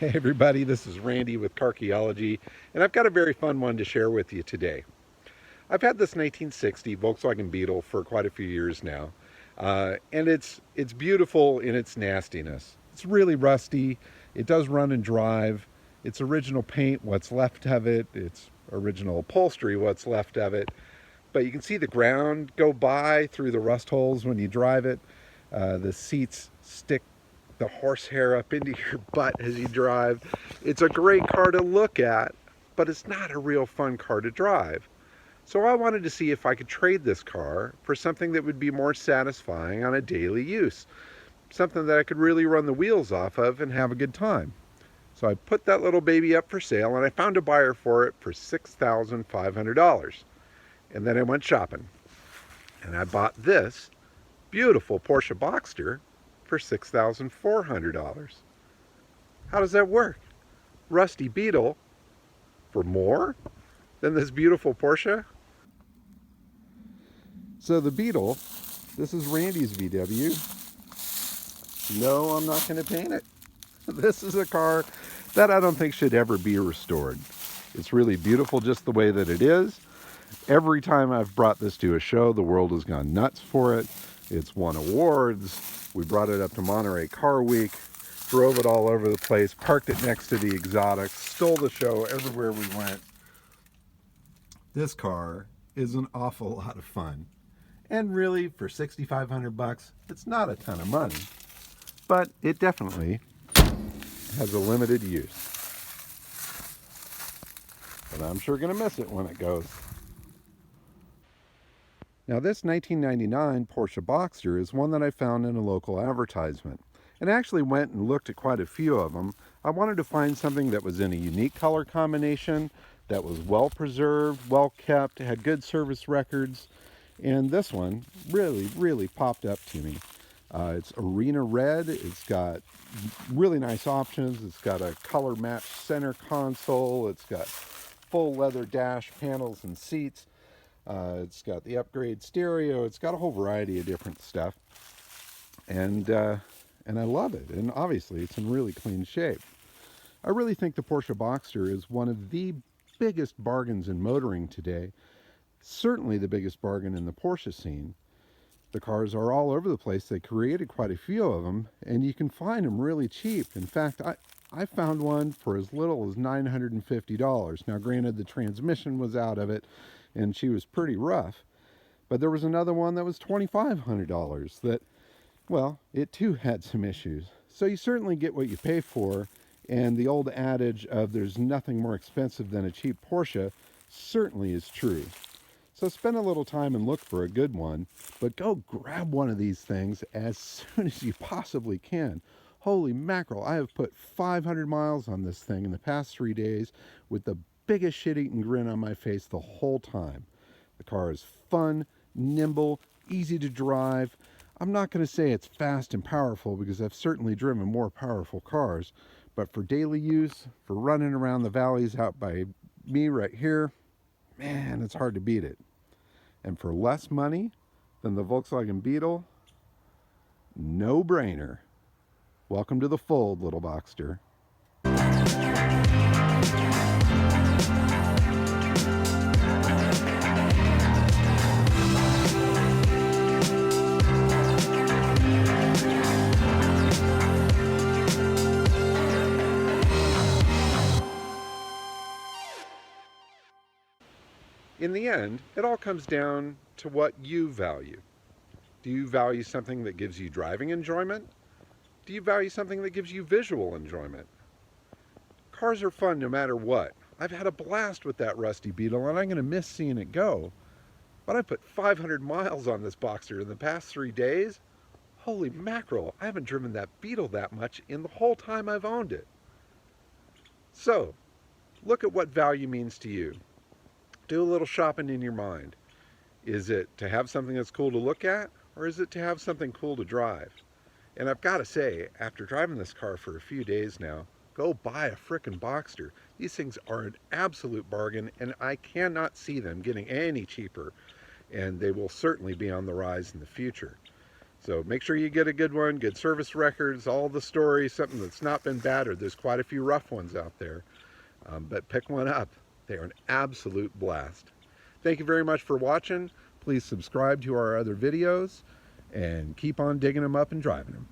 Hey everybody, this is Randy with Carchaeology, and I've got a very fun one to share with you today. I've had this 1960 Volkswagen Beetle for quite a few years now, and it's beautiful in its nastiness. It's really rusty. It does run and drive. It's original paint, what's left of it. It's original upholstery, what's left of it. But you can see the ground go by through the rust holes when you drive it. The seats stick the horsehair up into your butt as you drive. It's a great car to look at, but it's not a real fun car to drive. So I wanted to see if I could trade this car for something that would be more satisfying on a daily use. Something that I could really run the wheels off of and have a good time. So I put that little baby up for sale and I found a buyer for it for $6,500. And then I went shopping. And I bought this beautiful Porsche Boxster for $6,400. How does that work? Rusty Beetle for more than this beautiful Porsche? So the Beetle, this is Randy's VW. No, I'm not going to paint it. This is a car that I don't think should ever be restored. It's really beautiful just the way that it is. Every time I've brought this to a show, the world has gone nuts for it. It's won awards. We brought it up to Monterey Car Week, drove it all over the place, parked it next to the exotics, stole the show everywhere we went. This car is an awful lot of fun. And really, for $6,500, it's not a ton of money, but it definitely has a limited use. But I'm sure gonna miss it when it goes. Now this 1999 Porsche Boxster is one that I found in a local advertisement. And I actually went and looked at quite a few of them. I wanted to find something that was in a unique color combination, that was well preserved, well kept, had good service records. And this one really popped up to me. It's arena red. It's got really nice options. It's got a color matched center console. It's got full leather dash panels and seats. It's got the upgrade stereo. It's got a whole variety of different stuff. And I love it. And obviously it's in really clean shape. I really think the Porsche Boxster is one of the biggest bargains in motoring today. Certainly the biggest bargain in the Porsche scene. The cars are all over the place. They created quite a few of them, and you can find them really cheap. In fact, I found one for as little as $950. Now, granted, the transmission was out of it, and she was pretty rough. But there was another one that was $2,500 that, well, it too had some issues. So you certainly get what you pay for, and the old adage of there's nothing more expensive than a cheap Porsche certainly is true. So spend a little time and look for a good one, but go grab one of these things as soon as you possibly can. Holy mackerel, I have put 500 miles on this thing in the past 3 days with the biggest shit-eating grin on my face the whole time. The car is fun, nimble, easy to drive. I'm not going to say it's fast and powerful because I've certainly driven more powerful cars, but for daily use, for running around the valleys out by me right here, man, it's hard to beat it. And for less money than the Volkswagen Beetle, no brainer. Welcome to the fold, little Boxster. In the end, it all comes down to what you value. Do you value something that gives you driving enjoyment? Do you value something that gives you visual enjoyment? Cars are fun no matter what. I've had a blast with that rusty Beetle and I'm going to miss seeing it go. But I put 500 miles on this Boxster in the past 3 days. Holy mackerel, I haven't driven that Beetle that much in the whole time I've owned it. So, look at what value means to you. Do a little shopping in your mind. Is it to have something that's cool to look at, or is it to have something cool to drive? And I've got to say, after driving this car for a few days now, go buy a frickin' Boxster. These things are an absolute bargain, and I cannot see them getting any cheaper, and they will certainly be on the rise in the future. So make sure you get a good one, good service records, all the stories, something that's not been battered. There's quite a few rough ones out there, but pick one up. They are an absolute blast. Thank you very much for watching. Please subscribe to our other videos and keep on digging them up and driving them.